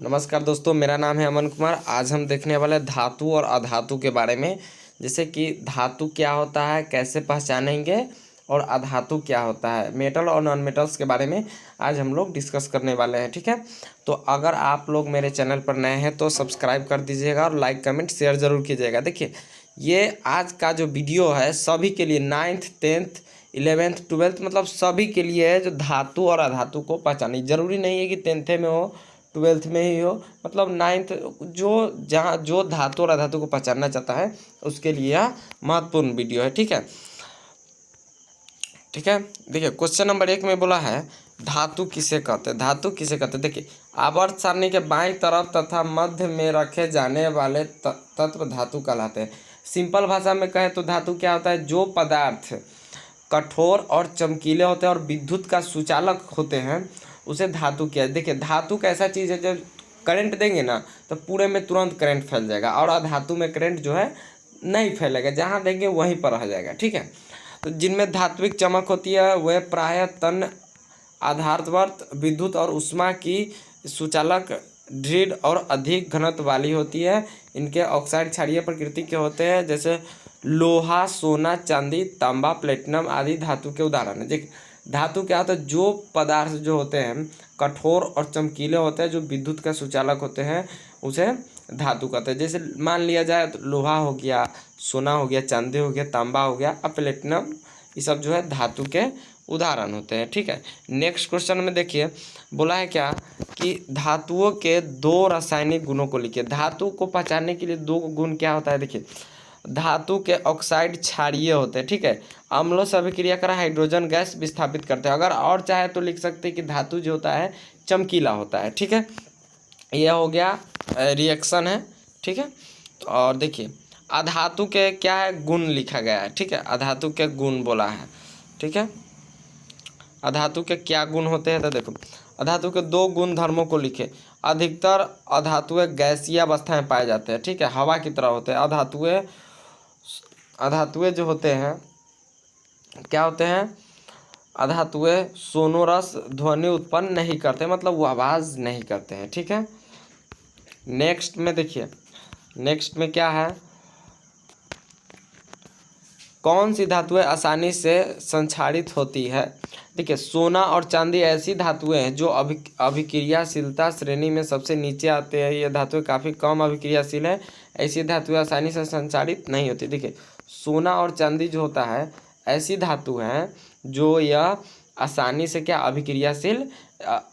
नमस्कार दोस्तों, मेरा नाम है अमन कुमार। आज हम देखने वाले धातु और अधातु के बारे में। जैसे कि धातु क्या होता है, कैसे पहचानेंगे, और अधातु क्या होता है, मेटल और नॉन मेटल्स के बारे में आज हम लोग डिस्कस करने वाले हैं। ठीक है, तो अगर आप लोग मेरे चैनल पर नए हैं तो सब्सक्राइब कर दीजिएगा और लाइक कमेंट शेयर ज़रूर कीजिएगा। देखिए, ये आज का जो वीडियो है सभी के लिए, 9th 10th 11th 12th मतलब सभी के लिए है, जो धातु और अधातु को पहचानी। ज़रूरी नहीं है कि 10th में हो, 12th में ही हो, मतलब 9th, जो जहाँ जो धातु और अधातु को पहचानना चाहता है उसके लिए यह महत्वपूर्ण वीडियो है। ठीक है, ठीक है। देखिए, क्वेश्चन नंबर 1 में बोला है धातु किसे कहते हैं। धातु किसे कहते हैं? देखिए, आवर्त सारणी के बाईं तरफ तथा मध्य में रखे जाने वाले तत्व धातु कहलाते हैं। सिंपल भाषा में कहें तो धातु क्या होता है? जो पदार्थ कठोर और चमकीले होते हैं और विद्युत का सुचालक होते हैं उसे धातु किया। देखिए, धातु का ऐसा चीज़ है जब करंट देंगे ना तो पूरे में तुरंत करंट फैल जाएगा, और अधातु में करंट जो है नहीं फैलेगा, जहाँ देंगे वहीं पर रह जाएगा। ठीक है, तो जिनमें धात्विक चमक होती है वह प्रायः तन आधारवर्त विद्युत और ऊष्मा की सुचालक दृढ़ और अधिक घनत्व वाली होती है। इनके ऑक्साइड क्षारीय प्रकृति के होते हैं, जैसे लोहा, सोना, चांदी, तांबा, प्लेटिनम आदि धातु के उदाहरण हैं। देखिए, धातु क्या होता है? जो पदार्थ जो होते हैं कठोर और चमकीले होते हैं, जो विद्युत का सुचालक होते हैं, उसे धातु कहते हैं। जैसे मान लिया जाए तो लोहा हो गया, सोना हो गया, चांदी हो गया, तांबा हो गया, और प्लेटिनम, ये सब जो है धातु के उदाहरण होते हैं। ठीक है, नेक्स्ट क्वेश्चन में देखिए बोला है क्या कि धातुओं के 2 रासायनिक गुणों को लिखिए। धातु को पहचानने के लिए 2 गुण क्या होता है? देखिए, धातु के ऑक्साइड क्षारीय होते हैं। ठीक है, अम्लों से अभिक्रिया कर हाइड्रोजन गैस विस्थापित करते हैं। अगर और चाहे तो लिख सकते हैं कि धातु जो होता है चमकीला होता है। ठीक है, यह हो गया रिएक्शन है। ठीक है, और देखिए अधातु के क्या है, गुण लिखा गया है। ठीक है, अधातु के गुण बोला है। ठीक है, अधातु के क्या गुण होते हैं? तो देखो, अधातु के 2 गुण धर्मों को लिखे। अधिकतर अधातुएं गैसीय अवस्था में पाए जाते हैं। ठीक है, हवा की तरह होते हैं। अधातुएं जो होते हैं क्या होते हैं? अधातुएं सोनोरस ध्वनि उत्पन्न नहीं करते, मतलब वो आवाज़ नहीं करते हैं। ठीक है, नेक्स्ट में देखिए, नेक्स्ट में क्या है, कौन सी धातुएं आसानी से संक्षारित होती है? देखिए, सोना और चांदी ऐसी धातुएं हैं जो अभिक्रियाशीलता श्रेणी में सबसे नीचे आते हैं। ये धातुएं काफ़ी कम अभिक्रियाशील है, ऐसी धातुएं आसानी से संक्षारित नहीं होती। देखिए, सोना और चांदी जो होता है ऐसी धातु हैं जो यह आसानी से क्या अभिक्रियाशील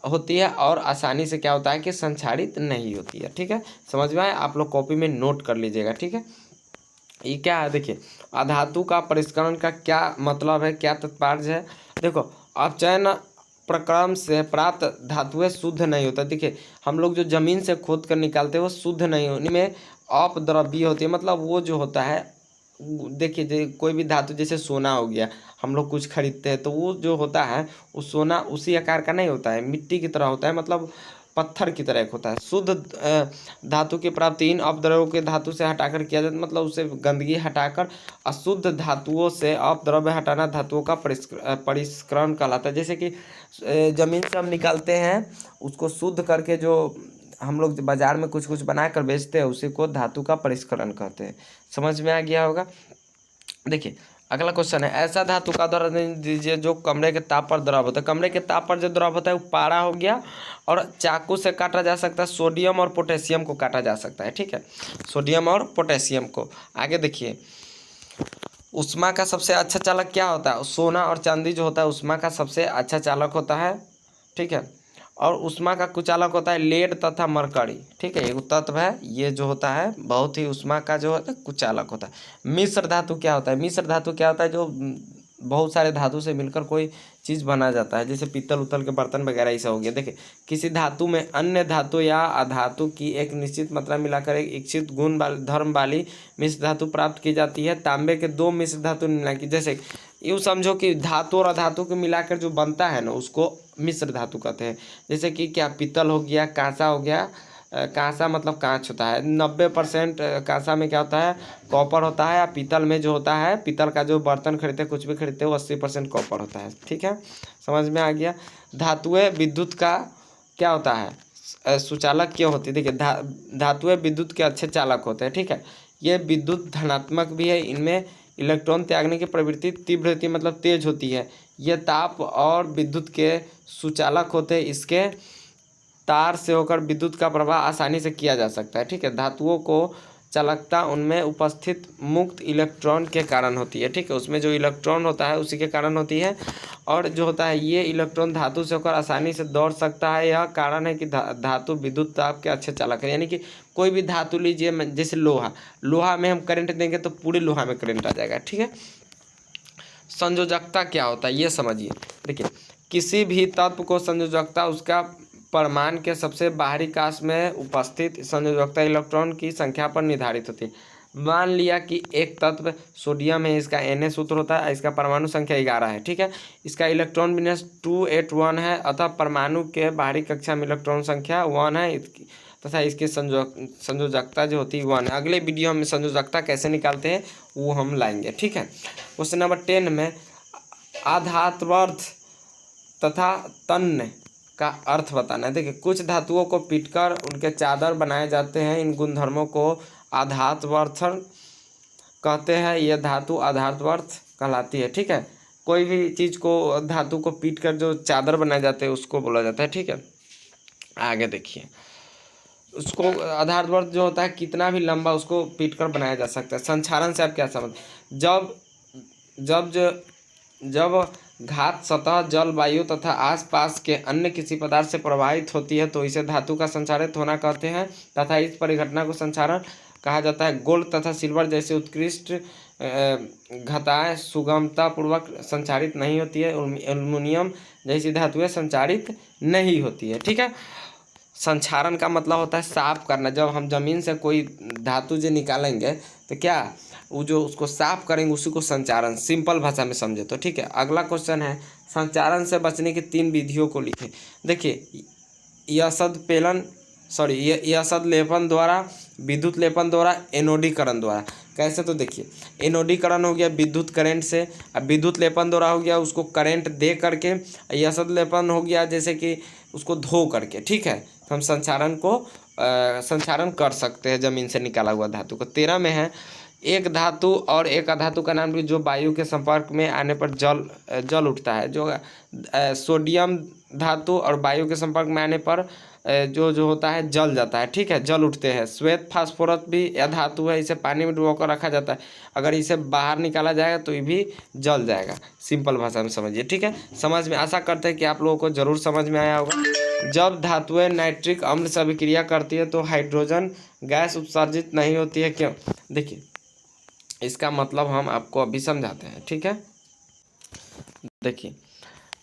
होती है, और आसानी से क्या होता है कि संक्षारित नहीं होती है। ठीक है, समझ में आए? आप लोग कॉपी में नोट कर लीजिएगा। ठीक है, ये क्या है? देखिए, अधातु का परिष्करण का क्या मतलब है, क्या तात्पर्य है? देखो, अपचयन प्रक्रम से प्राप्त धातुएं शुद्ध नहीं होता। देखिए, हम लोग जो जमीन से खोद कर निकालते हैं वो शुद्ध नहीं होने में अपद्रव्य होती है, मतलब वो जो होता है, देखिए कोई भी धातु जैसे सोना हो गया, हम लोग कुछ खरीदते हैं तो वो जो होता है वो सोना उसी आकार का नहीं होता है, मिट्टी की तरह होता है, मतलब पत्थर की तरह एक होता है। शुद्ध धातु की प्राप्ति इन अपद्रव्यों के धातु से हटाकर किया जाता है, मतलब उसे गंदगी हटाकर अशुद्ध धातुओं से अपद्रव्य हटाना धातुओं का परिष्करण कहलाता है। जैसे कि जमीन से हम निकालते हैं, उसको शुद्ध करके जो हम लोग बाजार में कुछ कुछ बना कर बेचते हैं उसी को धातु का परिष्करण कहते हैं। समझ में आ गया होगा? देखिए, अगला क्वेश्चन है, ऐसा धातु का उदाहरण दीजिए जो कमरे के ताप पर द्रव होता है। कमरे के ताप पर जो द्रव होता है वो पारा हो गया, और चाकू से काटा जा सकता है। सोडियम और पोटेशियम को काटा जा सकता है। ठीक है, सोडियम और पोटेशियम को। आगे देखिए, ऊष्मा का सबसे अच्छा चालक क्या होता है? सोना और चांदी जो होता है ऊष्मा का सबसे अच्छा चालक होता है। ठीक है, और ऊष्मा का कुचालक होता है लेड तथा मरकरी। ठीक है, एक तत्व है ये जो होता है बहुत ही ऊष्मा का जो होता है कुचालक होता है। मिश्र धातु क्या होता है? मिश्र धातु क्या होता है? जो बहुत सारे धातु से मिलकर कोई चीज़ बना जाता है, जैसे पीतल उतल के बर्तन वगैरह ऐसा हो गया। देखिए, किसी धातु में अन्य धातु या अधातु की एक निश्चित मात्रा मिलाकर एक इच्छित गुण वाली धर्म वाली मिश्र धातु प्राप्त की जाती है। तांबे के 2 मिश्र धातु मिला की, जैसे यूँ समझो कि धातु और अधातु को मिलाकर जो बनता है ना उसको मिश्र धातु कहते हैं। जैसे कि क्या, पीतल हो गया, कांसा हो गया। कांसा मतलब कांच होता है। 90% कांसा में क्या होता है? कॉपर होता है। या पीतल में जो होता है, पीतल का जो बर्तन खरीदते कुछ भी खरीदते हो 80% कॉपर होता है। ठीक है, समझ में आ गया? धातुएं विद्युत का क्या होता है? सुचालक क्यों होती है? देखिए धातुएं विद्युत के अच्छे चालक होते हैं, ठीक है। ये विद्युत धनात्मक भी है, इनमें इलेक्ट्रॉन त्यागने की प्रवृत्ति तीव्र होती है, मतलब तेज होती है। ये ताप और विद्युत के सुचालक होते हैं, इसके तार से होकर विद्युत का प्रवाह आसानी से किया जा सकता है, ठीक है। धातुओं को चालकता उनमें उपस्थित मुक्त इलेक्ट्रॉन के कारण होती है, ठीक है। उसमें जो इलेक्ट्रॉन होता है उसी के कारण होती है, और जो होता है ये इलेक्ट्रॉन धातु से होकर आसानी से दौड़ सकता है। यह कारण है कि धातु विद्युत ताप के अच्छे चालक है। यानी कि कोई भी धातु लीजिए, जैसे लोहा में हम करंट देंगे तो पूरे लोहा में करंट आ जाएगा, ठीक है। संयोजकता क्या होता है ये समझिए। देखिए किसी भी तत्व को संयोजकता उसका परमाणु के सबसे बाहरी काश में उपस्थित संयोजकता इलेक्ट्रॉन की संख्या पर निर्धारित होती है। मान लिया कि एक तत्व सोडियम है, इसका Na सूत्र होता है, इसका परमाणु संख्या 11 है, ठीक है। इसका इलेक्ट्रॉन विन्यास 281 है, अतः परमाणु के बाहरी कक्षा में इलेक्ट्रॉन संख्या 1 है तथा इसकी संयोजकता जो होती है 1 है। अगले वीडियो में संयोजकता कैसे निकालते हैं वो हम लाएंगे, ठीक है। क्वेश्चन नंबर 10 में आधात्वर्थ तथा तन्य का अर्थ बताना है। देखिए कुछ धातुओं को पीटकर उनके चादर बनाए जाते हैं, इन गुणधर्मों को आधात्वर्थन कहते हैं। यह धातु आधात्वर्थ कहलाती है, ठीक है। कोई भी चीज़ को धातु को पीटकर जो चादर बनाए जाते हैं उसको बोला जाता है, ठीक है। आगे देखिए उसको आधात्वर्थ जो होता है कितना भी लंबा उसको पीटकर बनाया जा सकता है। संक्षारण से आप क्या समझ, जब घात सतह जल वायु तथा आसपास के अन्य किसी पदार्थ से प्रभावित होती है तो इसे धातु का संचारित होना कहते हैं तथा इस परिघटना को संचारण कहा जाता है। गोल्ड तथा सिल्वर जैसे उत्कृष्ट घटाएं सुगमता पूर्वक संचारित नहीं होती है। एल्युमिनियम जैसी धातुएं संचारित नहीं होती है, ठीक है। संचारण का मतलब होता है साफ करना। जब हम जमीन से कोई धातु जो निकालेंगे तो क्या वो जो उसको साफ करेंगे उसी को संचारण, सिंपल भाषा में समझे तो, ठीक है। अगला क्वेश्चन है संचारण से बचने की 3 विधियों को लिखें। देखिए यसद लेपन द्वारा, विद्युत लेपन द्वारा, एनोडीकरण द्वारा। कैसे तो देखिए एनोडीकरण हो गया विद्युत करंट से, अब विद्युत लेपन द्वारा हो गया उसको करंट दे करके, यसद लेपन हो गया जैसे कि उसको धो करके, ठीक है। तो हम संचारण कर सकते हैं जमीन से निकाला हुआ धातु को। 13 में है एक धातु और एक अधातु का नाम भी जो वायु के संपर्क में आने पर जल उठता है। जो सोडियम धातु और वायु के संपर्क में आने पर जो होता है जल जाता है, ठीक है, जल उठते हैं। श्वेत फास्फोरस भी यह धातु है, इसे पानी में डुबोकर रखा जाता है, अगर इसे बाहर निकाला जाएगा तो ये भी जल जाएगा। सिंपल भाषा में समझिए, ठीक है। समझ में आशा करते हैं कि आप लोगों को जरूर समझ में आया होगा। जब धातुएं नाइट्रिक अम्ल से अभिक्रिया करती है तो हाइड्रोजन गैस उत्सर्जित नहीं होती है, क्यों? देखिए इसका मतलब हम आपको अभी समझाते हैं, ठीक है। देखिए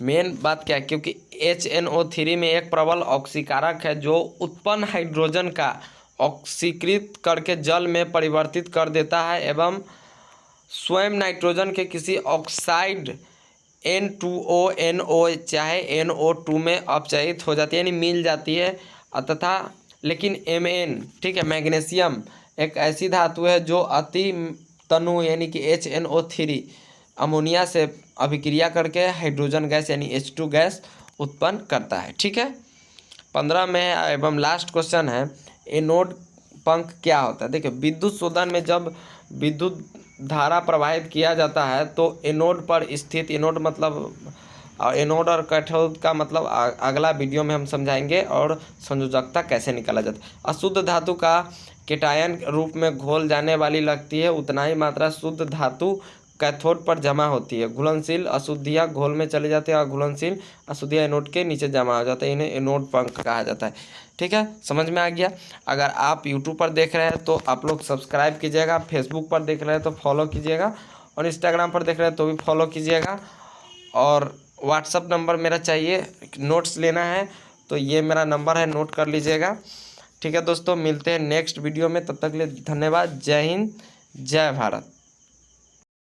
मेन बात क्या है, क्योंकि HNO3 में एक प्रबल ऑक्सीकारक है जो उत्पन्न हाइड्रोजन का ऑक्सीकृत करके जल में परिवर्तित कर देता है एवं स्वयं नाइट्रोजन के किसी ऑक्साइड N2O चाहे NO2 में अपचयित हो जाती है, यानी मिल जाती है तथा लेकिन Mn, ठीक है, मैग्नीशियम एक ऐसी धातु है जो अति तनु यानी कि HNO3 अमोनिया से अभिक्रिया करके हाइड्रोजन गैस यानी H2 गैस उत्पन्न करता है, ठीक है। 15 में एवं लास्ट क्वेश्चन है एनोड पंख क्या होता है। देखिए विद्युत शोधन में जब विद्युत धारा प्रवाहित किया जाता है तो एनोड पर स्थित, एनोड मतलब एनोड और कैथोड का मतलब अगला वीडियो में हम समझाएंगे, और संयोजकता कैसे निकाला जाता है। अशुद्ध धातु का केटायन रूप में घोल जाने वाली लगती है, उतना ही मात्रा शुद्ध धातु कैथोड पर जमा होती है। घुलनशील अशुद्धियाँ घोल में चले जाते हैं और घुलनशील अशुद्धियाँ एनोड के नीचे जमा हो जाते हैं, इन्हें एनोड पंख कहा जाता है, ठीक है। समझ में आ गया। अगर आप यूट्यूब पर देख रहे हैं तो आप लोग सब्सक्राइब कीजिएगा, फेसबुक पर देख रहे हैं तो फॉलो कीजिएगा, और इंस्टाग्राम पर देख रहे हैं तो भी फॉलो कीजिएगा। और व्हाट्सअप नंबर मेरा चाहिए, नोट्स लेना है तो ये मेरा नंबर है, नोट कर लीजिएगा, ठीक है दोस्तों। मिलते हैं नेक्स्ट वीडियो में, तब तक के लिए धन्यवाद। जय हिंद, जय भारत।